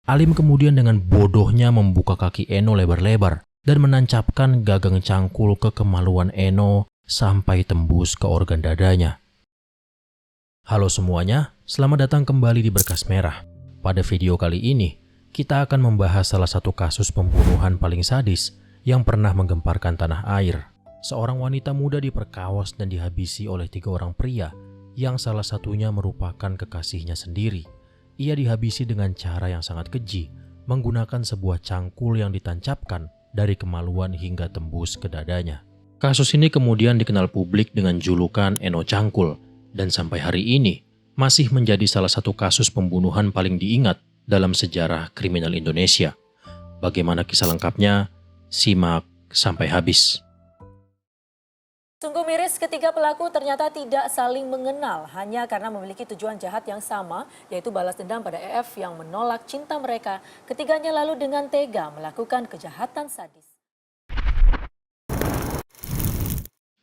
Alim kemudian dengan bodohnya membuka kaki Eno lebar-lebar dan menancapkan gagang cangkul ke kemaluan Eno sampai tembus ke organ dadanya. Halo semuanya, selamat datang kembali di Berkas Merah. Pada video kali ini, kita akan membahas salah satu kasus pembunuhan paling sadis yang pernah menggemparkan tanah air. Seorang wanita muda diperkaos dan dihabisi oleh 3 orang pria yang salah satunya merupakan kekasihnya sendiri. Ia dihabisi dengan cara yang sangat keji, menggunakan sebuah cangkul yang ditancapkan dari kemaluan hingga tembus ke dadanya. Kasus ini kemudian dikenal publik dengan julukan Eno Cangkul, dan sampai hari ini masih menjadi salah satu kasus pembunuhan paling diingat dalam sejarah kriminal Indonesia. Bagaimana kisah lengkapnya? Simak sampai habis. Sungguh miris ketiga pelaku ternyata tidak saling mengenal hanya karena memiliki tujuan jahat yang sama, yaitu balas dendam pada EF yang menolak cinta mereka. Ketiganya lalu dengan tega melakukan kejahatan sadis.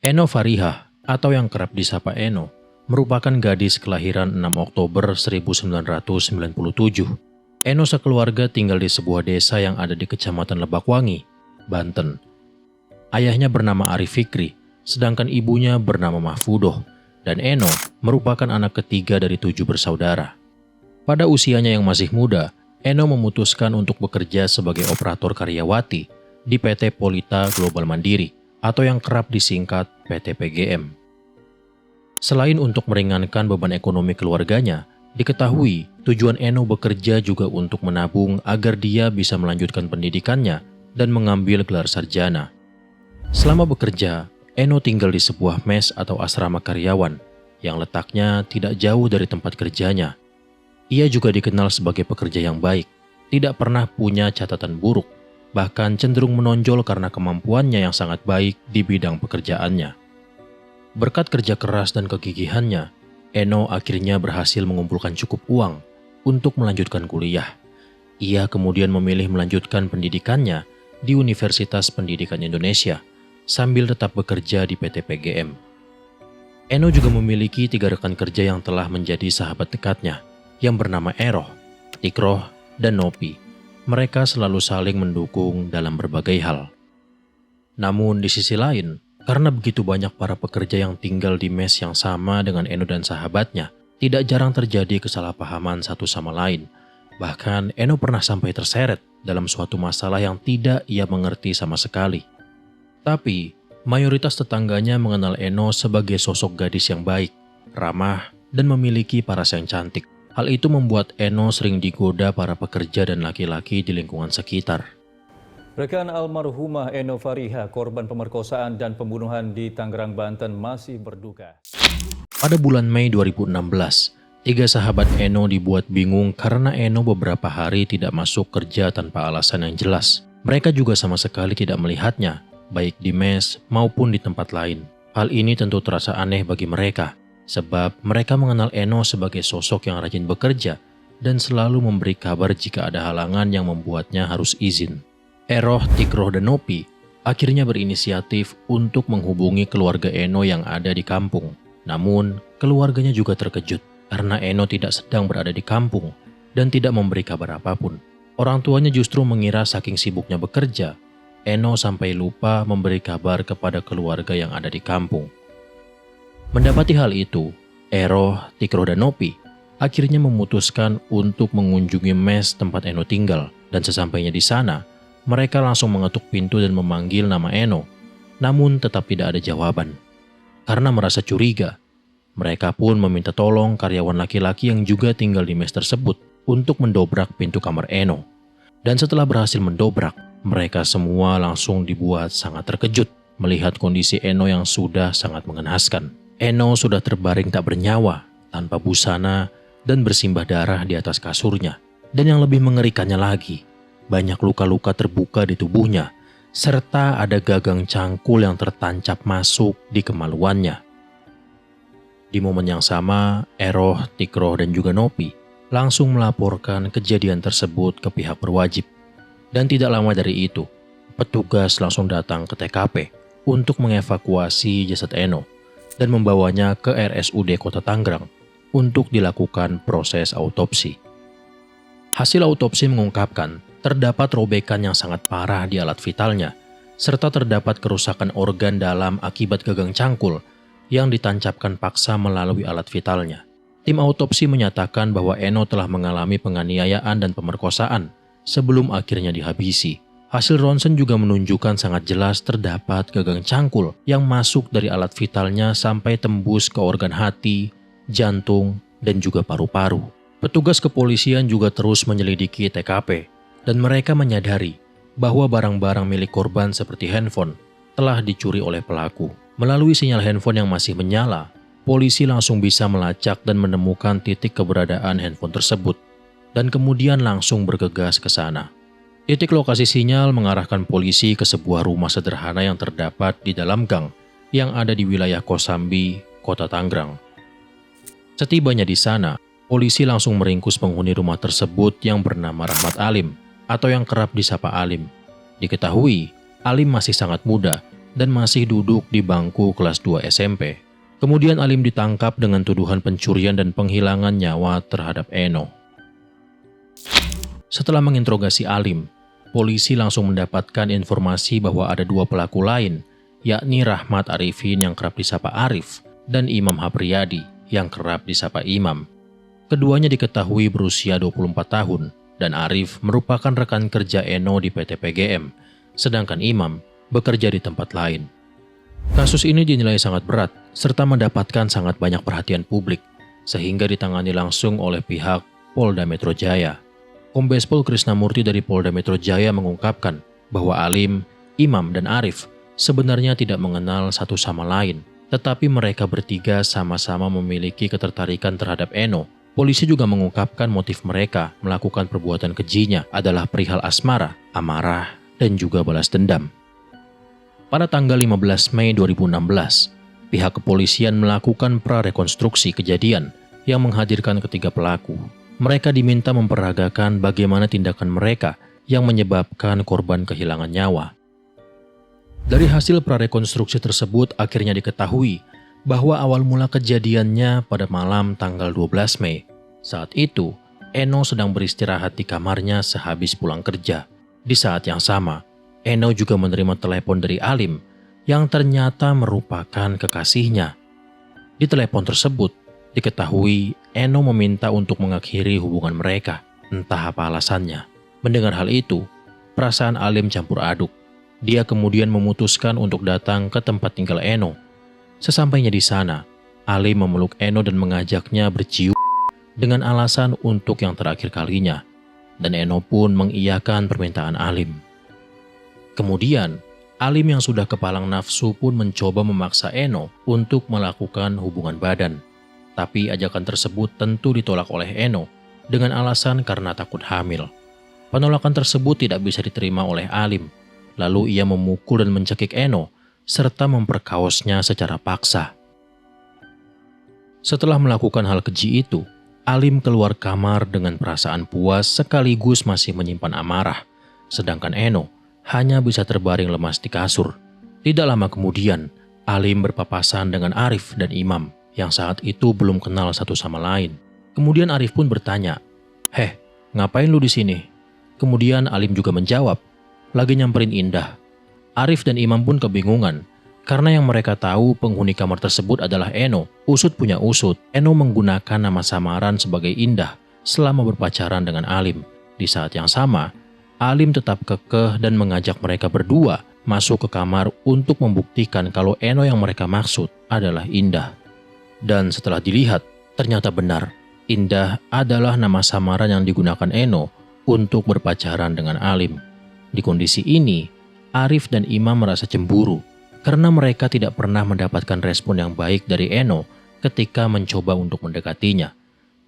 Eno Farihah atau yang kerap disapa Eno merupakan gadis kelahiran 6 Oktober 1997. Eno sekeluarga tinggal di sebuah desa yang ada di Kecamatan Lebakwangi, Banten. Ayahnya bernama Arif Fikri, sedangkan ibunya bernama Mahfudoh, dan Eno merupakan anak ketiga dari 7 bersaudara. Pada usianya yang masih muda, Eno memutuskan untuk bekerja sebagai operator karyawati di PT Polita Global Mandiri atau yang kerap disingkat PT PGM. Selain untuk meringankan beban ekonomi keluarganya, diketahui tujuan Eno bekerja juga untuk menabung agar dia bisa melanjutkan pendidikannya dan mengambil gelar sarjana. Selama bekerja, Eno tinggal di sebuah mes atau asrama karyawan yang letaknya tidak jauh dari tempat kerjanya. Ia juga dikenal sebagai pekerja yang baik, tidak pernah punya catatan buruk, bahkan cenderung menonjol karena kemampuannya yang sangat baik di bidang pekerjaannya. Berkat kerja keras dan kegigihannya, Eno akhirnya berhasil mengumpulkan cukup uang untuk melanjutkan kuliah. Ia kemudian memilih melanjutkan pendidikannya di Universitas Pendidikan Indonesia, sambil tetap bekerja di PT PGM. Eno juga memiliki 3 rekan kerja yang telah menjadi sahabat dekatnya, yang bernama Eroh, Tikroh, dan Nopi. Mereka selalu saling mendukung dalam berbagai hal. Namun di sisi lain, karena begitu banyak para pekerja yang tinggal di mes yang sama dengan Eno dan sahabatnya, tidak jarang terjadi kesalahpahaman satu sama lain. Bahkan Eno pernah sampai terseret dalam suatu masalah yang tidak ia mengerti sama sekali. Tapi, mayoritas tetangganya mengenal Eno sebagai sosok gadis yang baik, ramah, dan memiliki paras yang cantik. Hal itu membuat Eno sering digoda para pekerja dan laki-laki di lingkungan sekitar. Rekan almarhumah Eno Farihah, korban pemerkosaan dan pembunuhan di Tangerang, Banten masih berduka. Pada bulan Mei 2016, 3 sahabat Eno dibuat bingung karena Eno beberapa hari tidak masuk kerja tanpa alasan yang jelas. Mereka juga sama sekali tidak melihatnya, baik di mes maupun di tempat lain. Hal ini tentu terasa aneh bagi mereka, sebab mereka mengenal Eno sebagai sosok yang rajin bekerja dan selalu memberi kabar jika ada halangan yang membuatnya harus izin. Eroh, Tikroh, dan Nopi akhirnya berinisiatif untuk menghubungi keluarga Eno yang ada di kampung. Namun, keluarganya juga terkejut karena Eno tidak sedang berada di kampung dan tidak memberi kabar apapun. Orang tuanya justru mengira saking sibuknya bekerja, Eno sampai lupa memberi kabar kepada keluarga yang ada di kampung. Mendapati hal itu, Eroh, Tikroh, dan Nopi akhirnya memutuskan untuk mengunjungi mes tempat Eno tinggal, dan sesampainya di sana, mereka langsung mengetuk pintu dan memanggil nama Eno, namun tetap tidak ada jawaban. Karena merasa curiga, mereka pun meminta tolong karyawan laki-laki yang juga tinggal di mes tersebut untuk mendobrak pintu kamar Eno. Dan setelah berhasil mendobrak, mereka semua langsung dibuat sangat terkejut melihat kondisi Eno yang sudah sangat mengenaskan. Eno sudah terbaring tak bernyawa, tanpa busana, dan bersimbah darah di atas kasurnya. Dan yang lebih mengerikannya lagi, banyak luka-luka terbuka di tubuhnya, serta ada gagang cangkul yang tertancap masuk di kemaluannya. Di momen yang sama, Eroh, Tikroh, dan juga Nopi langsung melaporkan kejadian tersebut ke pihak berwajib. Dan tidak lama dari itu, petugas langsung datang ke TKP untuk mengevakuasi jasad Eno dan membawanya ke RSUD Kota Tangerang untuk dilakukan proses autopsi. Hasil autopsi mengungkapkan terdapat robekan yang sangat parah di alat vitalnya, serta terdapat kerusakan organ dalam akibat gagang cangkul yang ditancapkan paksa melalui alat vitalnya. Tim autopsi menyatakan bahwa Eno telah mengalami penganiayaan dan pemerkosaan sebelum akhirnya dihabisi. Hasil ronsen juga menunjukkan sangat jelas terdapat gagang cangkul yang masuk dari alat vitalnya sampai tembus ke organ hati, jantung, dan juga paru-paru. Petugas kepolisian juga terus menyelidiki TKP dan mereka menyadari bahwa barang-barang milik korban seperti handphone telah dicuri oleh pelaku. Melalui sinyal handphone yang masih menyala, polisi langsung bisa melacak dan menemukan titik keberadaan handphone tersebut dan kemudian langsung bergegas ke sana. Titik lokasi sinyal mengarahkan polisi ke sebuah rumah sederhana yang terdapat di dalam gang yang ada di wilayah Kosambi, Kota Tangerang. Setibanya di sana, polisi langsung meringkus penghuni rumah tersebut yang bernama Rahmat Alim atau yang kerap disapa Alim. Diketahui, Alim masih sangat muda dan masih duduk di bangku kelas 2 SMP. Kemudian Alim ditangkap dengan tuduhan pencurian dan penghilangan nyawa terhadap Eno. Setelah menginterogasi Alim, polisi langsung mendapatkan informasi bahwa ada dua pelaku lain, yakni Rahmat Arifin yang kerap disapa Arif dan Imam Hapriyadi yang kerap disapa Imam. Keduanya diketahui berusia 24 tahun dan Arif merupakan rekan kerja Eno di PT PGM, sedangkan Imam bekerja di tempat lain. Kasus ini dinilai sangat berat serta mendapatkan sangat banyak perhatian publik sehingga ditangani langsung oleh pihak Polda Metro Jaya. Kombes Pol Krisnamurti dari Polda Metro Jaya mengungkapkan bahwa Alim, Imam, dan Arif sebenarnya tidak mengenal satu sama lain, tetapi mereka bertiga sama-sama memiliki ketertarikan terhadap Eno. Polisi juga mengungkapkan motif mereka melakukan perbuatan kejinya adalah perihal asmara, amarah, dan juga balas dendam. Pada tanggal 15 Mei 2016, pihak kepolisian melakukan prarekonstruksi kejadian yang menghadirkan ketiga pelaku. Mereka diminta memperagakan bagaimana tindakan mereka yang menyebabkan korban kehilangan nyawa. Dari hasil prarekonstruksi tersebut akhirnya diketahui bahwa awal mula kejadiannya pada malam tanggal 12 Mei. Saat itu, Eno sedang beristirahat di kamarnya sehabis pulang kerja. Di saat yang sama, Eno juga menerima telepon dari Alim yang ternyata merupakan kekasihnya. Di telepon tersebut, diketahui Eno meminta untuk mengakhiri hubungan mereka, entah apa alasannya. Mendengar hal itu, perasaan Alim campur aduk. Dia kemudian memutuskan untuk datang ke tempat tinggal Eno. Sesampainya di sana, Alim memeluk Eno dan mengajaknya bercium dengan alasan untuk yang terakhir kalinya. Dan Eno pun mengiyakan permintaan Alim. Kemudian, Alim yang sudah kepalang nafsu pun mencoba memaksa Eno untuk melakukan hubungan badan. Tapi ajakan tersebut tentu ditolak oleh Eno dengan alasan karena takut hamil. Penolakan tersebut tidak bisa diterima oleh Alim. Lalu ia memukul dan mencekik Eno serta memperkaosnya secara paksa. Setelah melakukan hal keji itu, Alim keluar kamar dengan perasaan puas sekaligus masih menyimpan amarah. Sedangkan Eno hanya bisa terbaring lemas di kasur. Tidak lama kemudian, Alim berpapasan dengan Arif dan Imam yang saat itu belum kenal satu sama lain. Kemudian Arif pun bertanya, "Heh, ngapain lu di sini?" Kemudian Alim juga menjawab, "Lagi nyamperin Indah." Arif dan Imam pun kebingungan, karena yang mereka tahu penghuni kamar tersebut adalah Eno. Usut punya usut, Eno menggunakan nama samaran sebagai Indah selama berpacaran dengan Alim. Di saat yang sama, Alim tetap kekeh dan mengajak mereka berdua masuk ke kamar untuk membuktikan kalau Eno yang mereka maksud adalah Indah. Dan setelah dilihat, ternyata benar, Indah adalah nama samaran yang digunakan Eno untuk berpacaran dengan Alim. Di kondisi ini, Arif dan Imam merasa cemburu karena mereka tidak pernah mendapatkan respon yang baik dari Eno ketika mencoba untuk mendekatinya.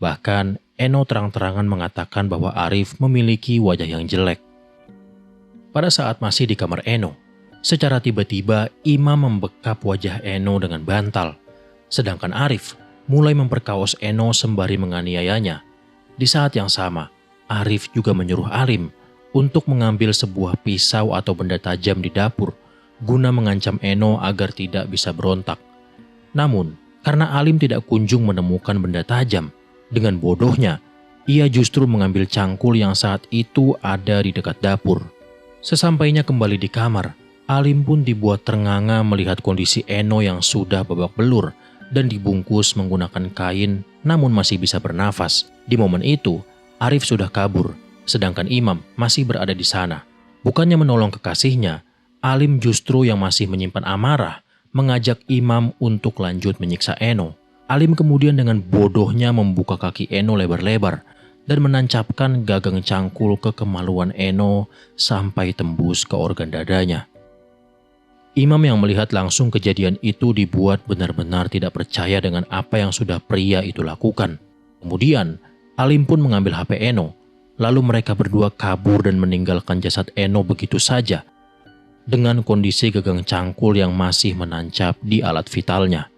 Bahkan, Eno terang-terangan mengatakan bahwa Arif memiliki wajah yang jelek. Pada saat masih di kamar Eno, secara tiba-tiba Imam membekap wajah Eno dengan bantal. Sedangkan Arif mulai memperkaos Eno sembari menganiayanya. Di saat yang sama, Arif juga menyuruh Alim untuk mengambil sebuah pisau atau benda tajam di dapur guna mengancam Eno agar tidak bisa berontak. Namun, karena Alim tidak kunjung menemukan benda tajam, dengan bodohnya, Ia justru mengambil cangkul yang saat itu ada di dekat dapur. Sesampainya kembali di kamar, Alim pun dibuat ternganga melihat kondisi Eno yang sudah babak belur dan dibungkus menggunakan kain namun masih bisa bernafas. Di momen itu, Arif sudah kabur, sedangkan Imam masih berada di sana. Bukannya menolong kekasihnya, Alim justru yang masih menyimpan amarah mengajak Imam untuk lanjut menyiksa Eno. Alim kemudian dengan bodohnya membuka kaki Eno lebar-lebar dan menancapkan gagang cangkul ke kemaluan Eno sampai tembus ke organ dadanya. Imam yang melihat langsung kejadian itu dibuat benar-benar tidak percaya dengan apa yang sudah pria itu lakukan. Kemudian, Alim pun mengambil HP Eno, lalu mereka berdua kabur dan meninggalkan jasad Eno begitu saja, dengan kondisi gagang cangkul yang masih menancap di alat vitalnya.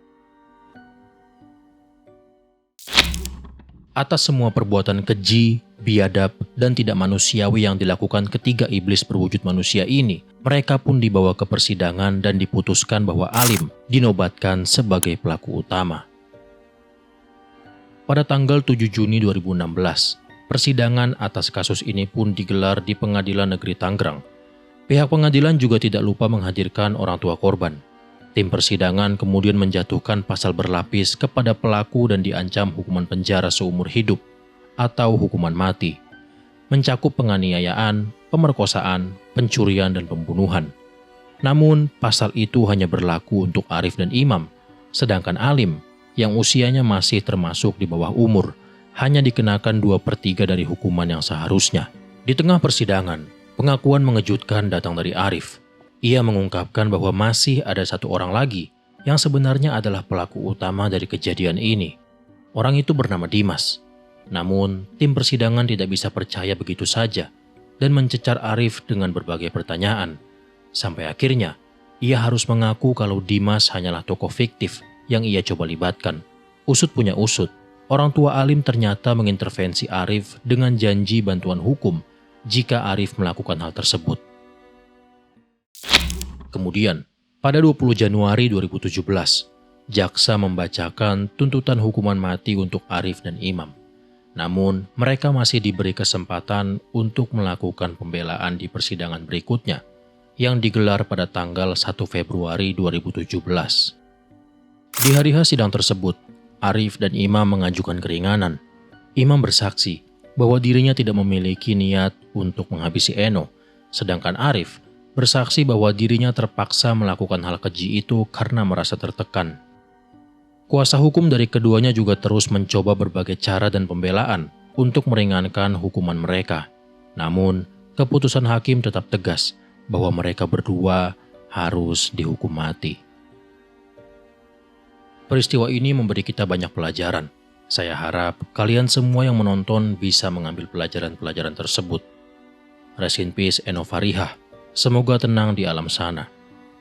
Atas semua perbuatan keji, biadab, dan tidak manusiawi yang dilakukan ketiga iblis berwujud manusia ini, mereka pun dibawa ke persidangan dan diputuskan bahwa Alim dinobatkan sebagai pelaku utama. Pada tanggal 7 Juni 2016, persidangan atas kasus ini pun digelar di Pengadilan Negeri Tangerang. Pihak pengadilan juga tidak lupa menghadirkan orang tua korban. Tim persidangan kemudian menjatuhkan pasal berlapis kepada pelaku dan diancam hukuman penjara seumur hidup atau hukuman mati, mencakup penganiayaan, pemerkosaan, pencurian, dan pembunuhan. Namun, pasal itu hanya berlaku untuk Arif dan Imam, sedangkan Alim, yang usianya masih termasuk di bawah umur, hanya dikenakan 2/3 dari hukuman yang seharusnya. Di tengah persidangan, pengakuan mengejutkan datang dari Arif. Ia mengungkapkan bahwa masih ada satu orang lagi yang sebenarnya adalah pelaku utama dari kejadian ini. Orang itu bernama Dimas. Namun, tim persidangan tidak bisa percaya begitu saja dan mencecar Arif dengan berbagai pertanyaan. Sampai akhirnya, ia harus mengaku kalau Dimas hanyalah tokoh fiktif yang ia coba libatkan. Usut punya usut, orang tua Alim ternyata mengintervensi Arif dengan janji bantuan hukum jika Arif melakukan hal tersebut. Kemudian, pada 20 Januari 2017, jaksa membacakan tuntutan hukuman mati untuk Arif dan Imam. Namun, mereka masih diberi kesempatan untuk melakukan pembelaan di persidangan berikutnya, yang digelar pada tanggal 1 Februari 2017. Di hari H sidang tersebut, Arif dan Imam mengajukan keringanan. Imam bersaksi bahwa dirinya tidak memiliki niat untuk menghabisi Eno, sedangkan Arif bersaksi bahwa dirinya terpaksa melakukan hal keji itu karena merasa tertekan. Kuasa hukum dari keduanya juga terus mencoba berbagai cara dan pembelaan untuk meringankan hukuman mereka. Namun, keputusan hakim tetap tegas bahwa mereka berdua harus dihukum mati. Peristiwa ini memberi kita banyak pelajaran. Saya harap kalian semua yang menonton bisa mengambil pelajaran-pelajaran tersebut. Rest in peace Eno Farihah. Semoga tenang di alam sana,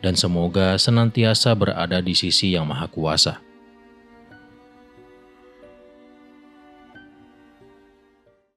dan semoga senantiasa berada di sisi Yang Maha Kuasa.